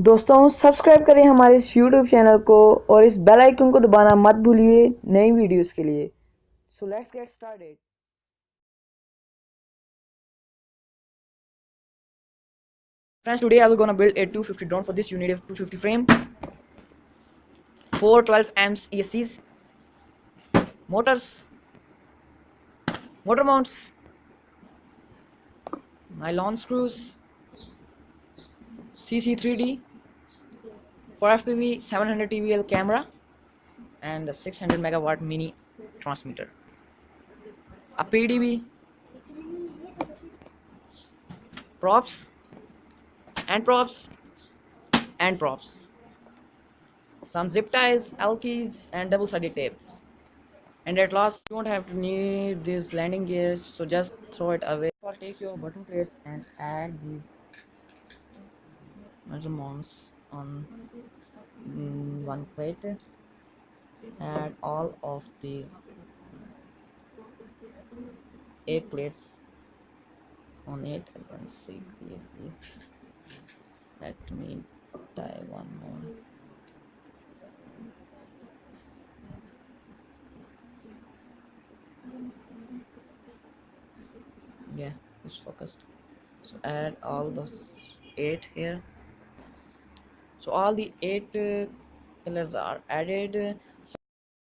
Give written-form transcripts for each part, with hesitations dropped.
दोस्तों सब्सक्राइब करें हमारे इस YouTube चैनल को और इस बेल आइकन को दबाना मत भूलिए नई वीडियोस के लिए। So let's get started. Friends, today I will gonna build a 250 drone. For this you need a 250 frame, 4 12 amps ESCs, motors, motor mounts, nylon screws, CC3D, 4FPV 700 TVL camera, and a 600 megawatt mini transmitter, a PDB, props and props and props, some zip ties, L-keys, and double-sided tapes. And at last, you won't have to need this landing gear, so just throw it away. Or take your button plates and add these measurements on one plate. Add all of these 8 plates on it. I can see clearly. Let me tie one more. Yeah, it's focused. So add all those 8 here. So all the 8 pillars are added. So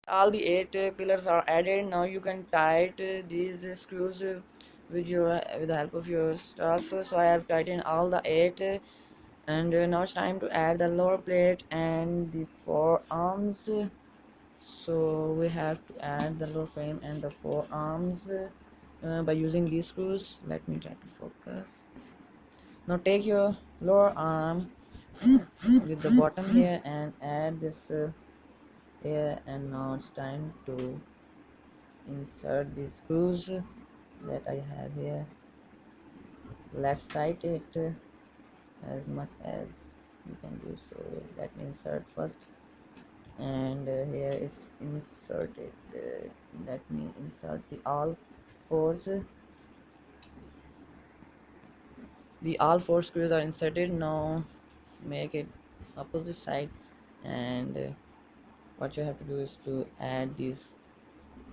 all the 8 pillars are added. Now you can tight these screws with the help of your stuff. So I have tightened all the 8 and now it's time to add the lower plate and the 4 arms. So we have to add the lower frame and the 4 arms by using these screws. Let me try to focus. Now take your lower arm with the bottom here and add this here, and now it's time to insert these screws that I have here. Let's tighten it as much as you can do. So let me insert first, and here it's inserted. Let me insert the all fours. The all 4 screws are inserted. Now make it opposite side, and what you have to do is to add these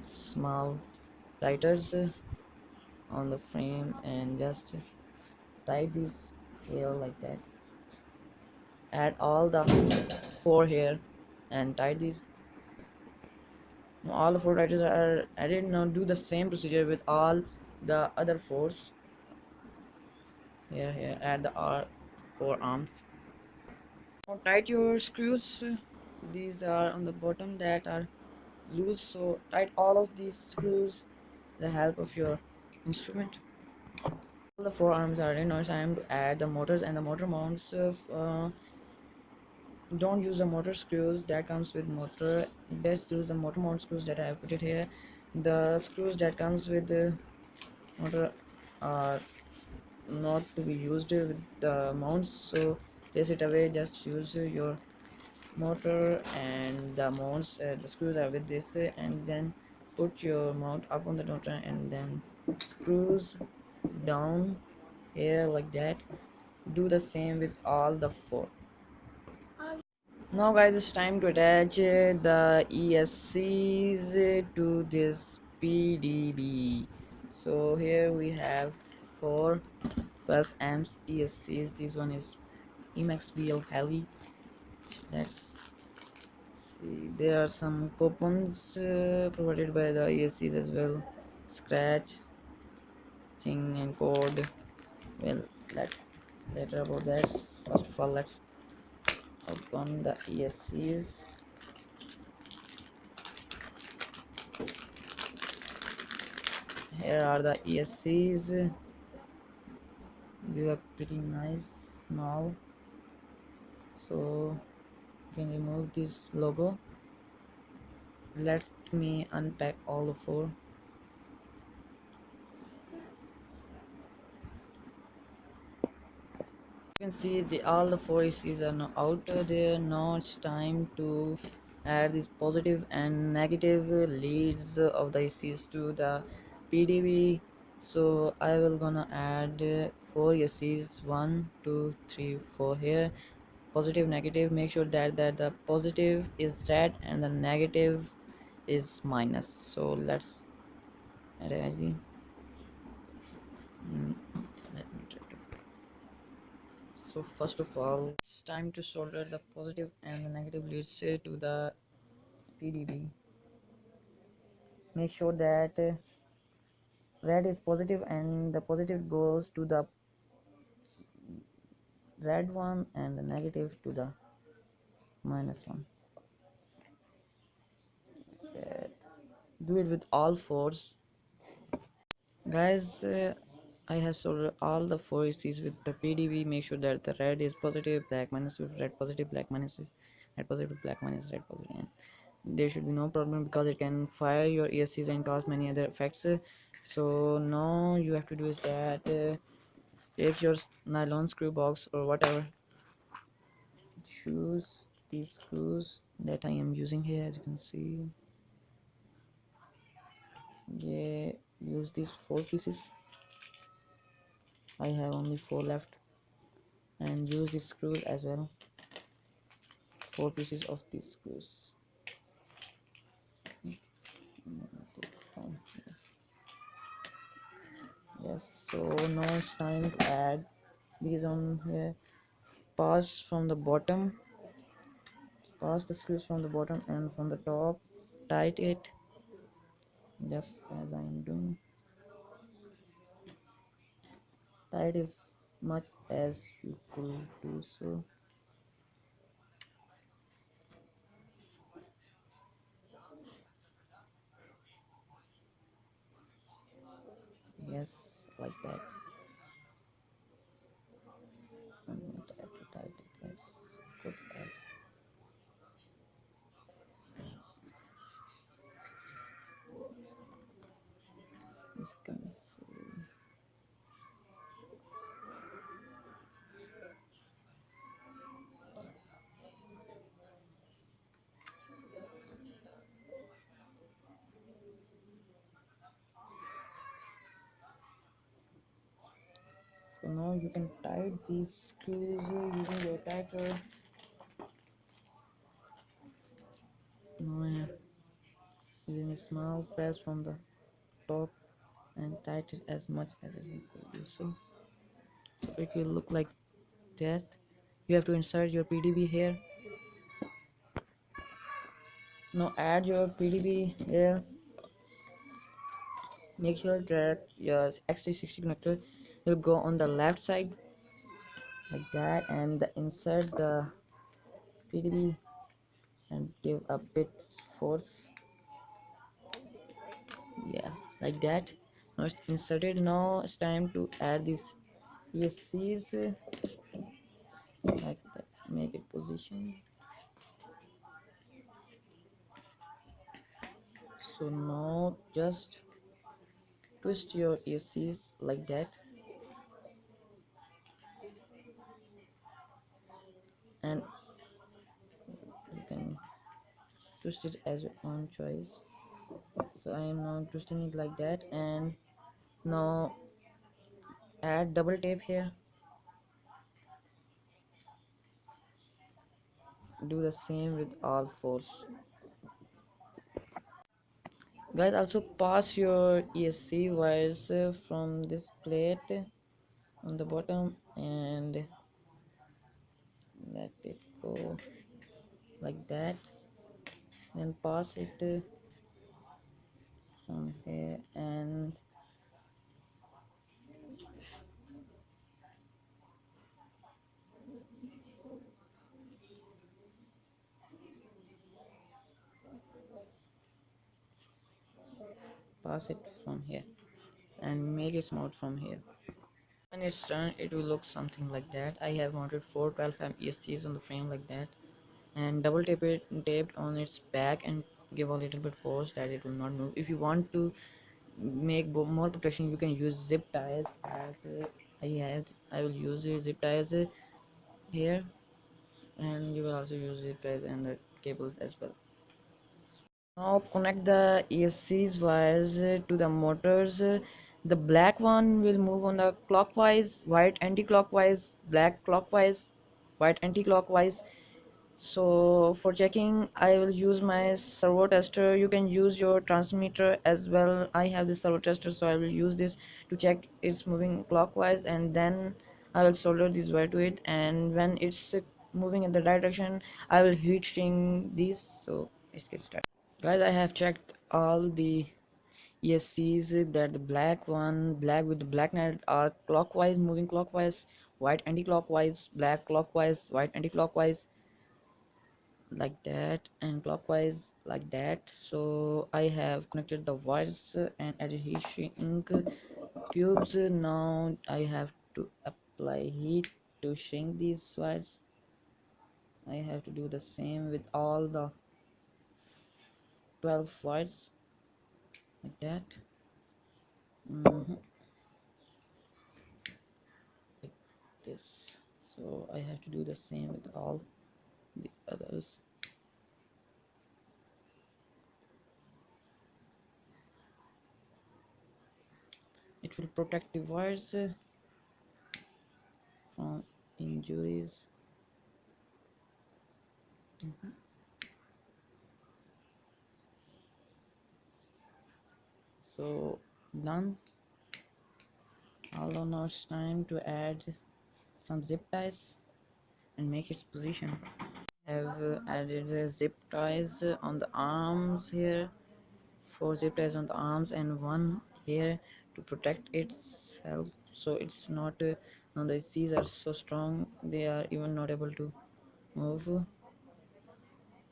small lighters on the frame and just tie these here like that. Add all the 4 here and tie these. Now all the 4 lighters are added. Now do the same procedure with all the other 4s. Here add the 4 arms. Now tight your screws. These are on the bottom that are loose, so tight all of these screws with the help of your instrument. All the 4 arms are in. Now it's time to add the motors and the motor mounts. Don't use the motor screws that comes with motor. Best use the motor mount screws that I have put it here. The screws that comes with the motor are not to be used with the mounts, so place it away. Just use your motor and the mounts. The screws are with this, and then put your mount up on the motor and then screws down here like that. Do the same with all the 4. Now guys, it's time to attach the ESCs to this PDB. So here we have 4 12 amps ESCs. This one is EMAX heavy. Let's see, there are some coupons provided by the ESCs as well. Scratch, thing and code. Well, let's later about that. First of all, let's open the ESCs. Here are the ESCs. These are pretty nice, small, so you can remove this logo. Let me unpack all the 4. You can see all the 4 ECs are now out there. Now it's time to add these positive and negative leads of the ECs to the PDB. So I will gonna add 4 ECs, 1 2 3 4 here, positive negative, make sure that the positive is red and the negative is minus. So let's arrange. Let me try to. So first of all, it's time to solder the positive and the negative leads to the PDB. Make sure that red is positive and the positive goes to the red one and the negative to the minus one. Do it with all fours, guys. I have soldered all the four ECs with the PDB. Make sure that the red is positive, black minus with red positive, black minus with red positive, black minus red positive, and there should be no problem because it can fire your ESCs and cause many other effects. So now you have to do is that take your nylon screw box or whatever, choose these screws that I am using here. As you can see, yeah, use these four pieces. I have only four left, and use these screws as well, four pieces of these screws. Yes, so now it's time to add these on here. Pass from the bottom, pass the screws from the bottom and from the top, tight it just as I am doing. Tight as much as you could do so. Yes, like that. I'm going to have to tight it as good as this can see. So now you can tight these screws using your tighter. Now I have using a small press from the top and tight it as much as you could do so. So it will look like that. You have to insert your PDB here. Now add your PDB here. Make sure that your X360 connector will go on the left side like that, and insert the PDB and give a bit force. Yeah, like that. Now it's inserted. Now it's time to add these ESCs like that. Make it position. So now just twist your ESCs like that, and you can twist it as your own choice. So I am now twisting it like that, and now add double tape here. Do the same with all fours, guys. Also pass your ESC wires from this plate on the bottom and let it go like that, then pass it from here and pass it from here and make it smooth from here. When it's done, it will look something like that. I have mounted 4 12mm ESCs on the frame like that, and double taped on its back and give a little bit force that it will not move. If you want to make more protection, you can use zip ties. As I will use zip ties here, and you will also use zip ties and the cables as well. Now connect the ESC's wires to the motors. The black one will move on the clockwise, white anti-clockwise, black clockwise. white anti-clockwise. So for checking, I will use my servo tester. You can use your transmitter as well. I have this servo tester, so I will use this to check it's moving clockwise, and then I will solder this wire to it, and when it's moving in the right direction, I will heat shrink these. So let's get started, guys. I have checked all the ESCs, that the black one, black with the black net, are clockwise, moving clockwise, white anti-clockwise, black clockwise, white anti-clockwise, like that, and clockwise like that. So I have connected the wires and added heat shrink tubes. Now I have to apply heat to shrink these wires. I have to do the same with all the 12 wires, like that. Like this. So I have to do the same with all the others. It will protect the wires from injuries. So done. Although now it's time to add some zip ties and make its position. I have added zip ties on the arms here, 4 zip ties on the arms and 1 here to protect itself, so it's not now the C's are so strong they are even not able to move.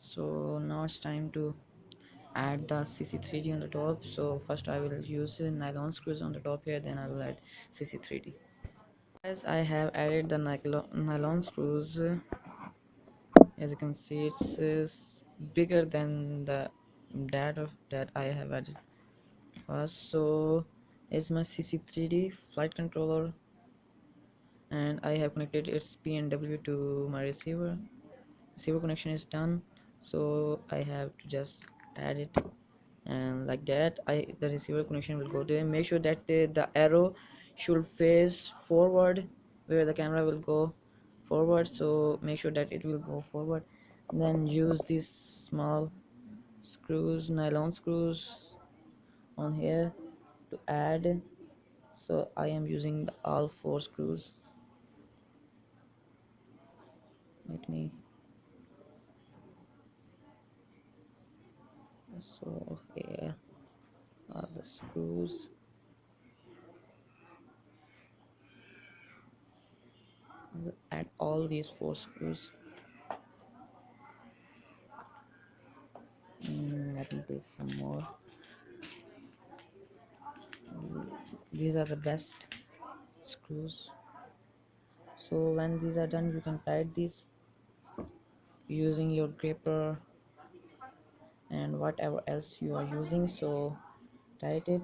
So now it's time to add the CC3D on the top. So first I will use nylon screws on the top here, then I will add CC3D. As I have added the nylon screws, as you can see it's bigger than the that I have added first. So it's my CC3D flight controller, and I have connected its PNW to my receiver connection is done. So I have to just add it, and like that the receiver connection will go there. Make sure that the arrow should face forward where the camera will go forward, so make sure that it will go forward. Then use these small screws, nylon screws on here to add. So I am using all 4 screws. Let me so here are the screws. I will add all these 4 screws. Let me take some more. These are the best screws. So when these are done, you can tighten these using your gripper and whatever else you are using. So tighten it,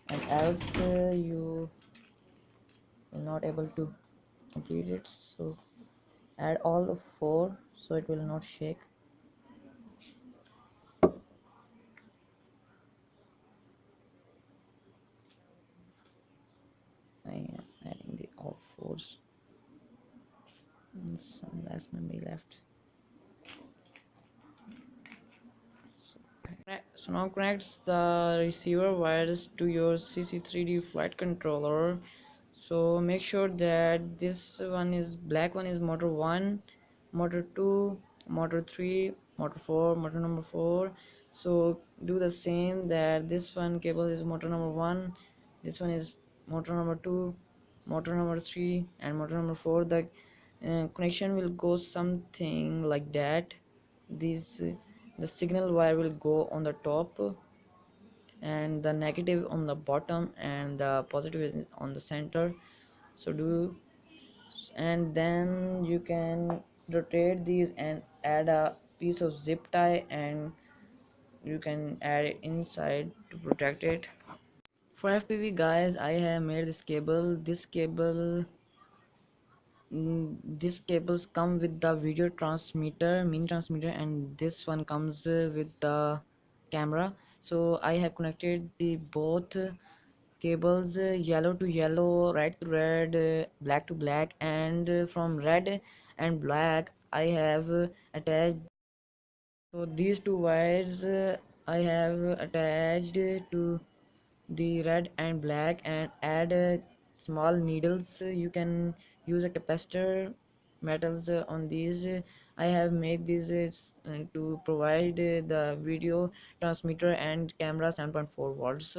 and else you will not able to complete it. So add all the 4 so it will not shake. I am adding the all 4s, and some less memory left. So now connects the receiver wires to your CC3D flight controller. So make sure that this one is black one is motor 1, motor 2, motor 3, motor 4, motor number 4. So do the same, that this one cable is motor number 1, this one is motor number 2, motor number 3, and motor number 4. The connection will go something like that. These the signal wire will go on the top, and the negative on the bottom, and the positive is on the center. So do, and then you can rotate these and add a piece of zip tie, and you can add it inside to protect it. For FPV, guys, I have made this cable. These cables come with the video transmitter, mini transmitter, and this one comes with the camera. So I have connected the both cables, yellow to yellow, red to red, black to black, and from red and black I have attached. So these two wires I have attached to the red and black, and add small needles. You can use a capacitor metals on these. I have made these to provide the video transmitter and camera 7.4 volts.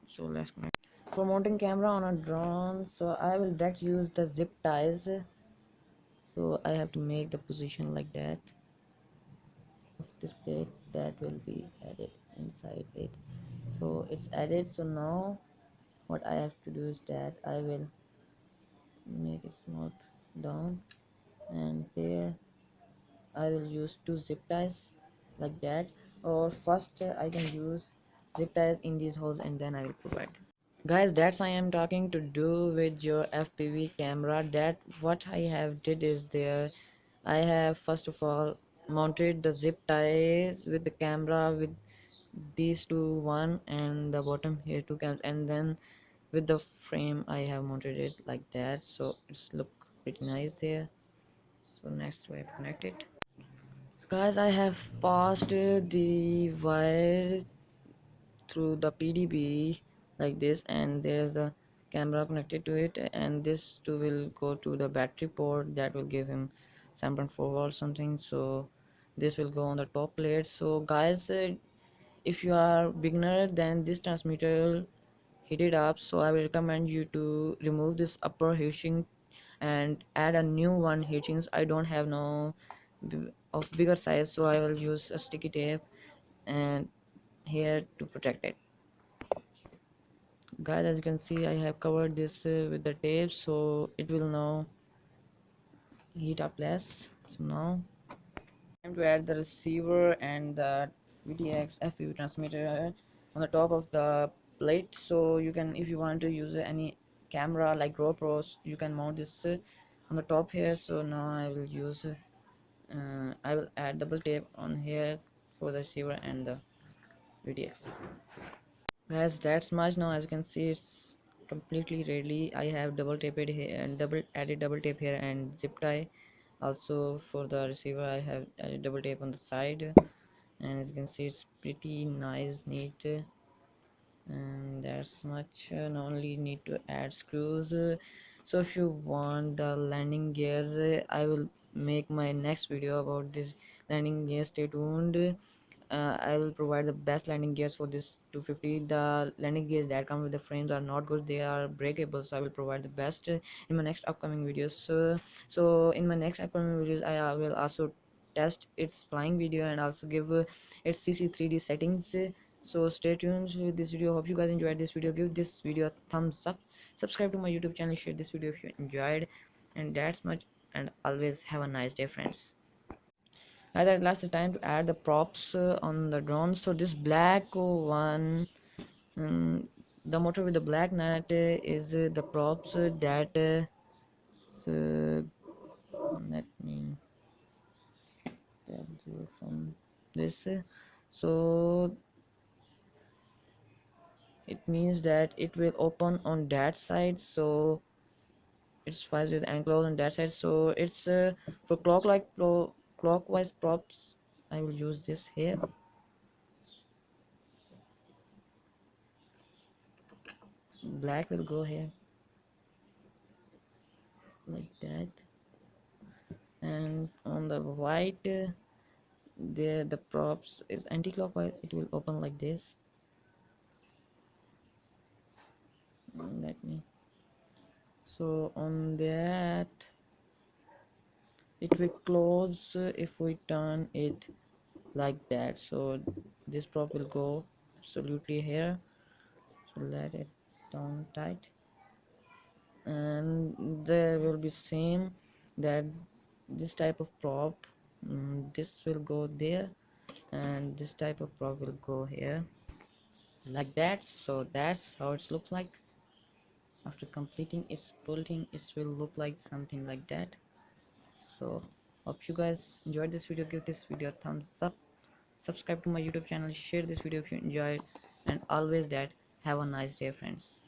So let's connect. For mounting camera on a drone, so I will direct use the zip ties. So I have to make the position like that of this plate that will be added inside it. So it's added. So now what I have to do is that I will make it smooth down, and here I will use two zip ties like that, or first I can use zip ties in these holes and then I will provide. Guys, that's I am talking to do with your FPV camera. That what I have did is there I have first of all mounted the zip ties with the camera with these two, one and the bottom here two cams, and then with the frame I have mounted it like that, so it's look pretty nice there. So next we have connect it. So guys, I have passed the wire through the PDB like this, and there's the camera connected to it, and this too will go to the battery port that will give him 7.4 volts something. So this will go on the top plate. So guys, if you are beginner, then this transmitter will heat it up, so I will recommend you to remove this upper heatsink and add a new one heatsinks. I don't have no of bigger size, so I will use a sticky tape and here to protect it. Guys, as you can see, I have covered this with the tape, so it will now heat up less. So now time to add the receiver and the VTX FPV transmitter on the top of the plate. So you can, if you want to use any camera like GoPros, you can mount this on the top here. So now I will use I will add double tape on here for the receiver and the VTX. Guys, that's much. Now as you can see, it's completely ready. I have double taped here and double tape here and zip tie. Also for the receiver I have added double tape on the side, and as you can see it's pretty nice, neat, and that's much. Not only need to add screws. So if you want the landing gears, I will make my next video about this landing gear. Stay tuned. I will provide the best landing gears for this 250. The landing gears that come with the frames are not good, they are breakable, so I will provide the best in my next upcoming videos. So in my next upcoming videos I will also test its flying video and also give its CC3D settings. So stay tuned with this video. Hope you guys enjoyed this video. Give this video a thumbs up, subscribe to my YouTube channel, share this video if you enjoyed, and that's much. And always have a nice day, friends. At last the time to add the props on the drone. So this black one, the motor with the black nut is the props that so let me tell you from this. So it means that it will open on that side, so it's fast with and close on that side. So it's for clockwise props I will use this here. Black will go here like that, and on the white there the props is anti-clockwise, it will open like this. Let me, so on that it will close if we turn it like that. So this prop will go absolutely here, so let it down tight, and there will be same that this type of prop, this will go there, and this type of prop will go here like that. So that's how it looks like after completing its building. It will look like something like that. So hope you guys enjoyed this video. Give this video a thumbs up, subscribe to my YouTube channel, share this video if you enjoyed, and always that, have a nice day, friends.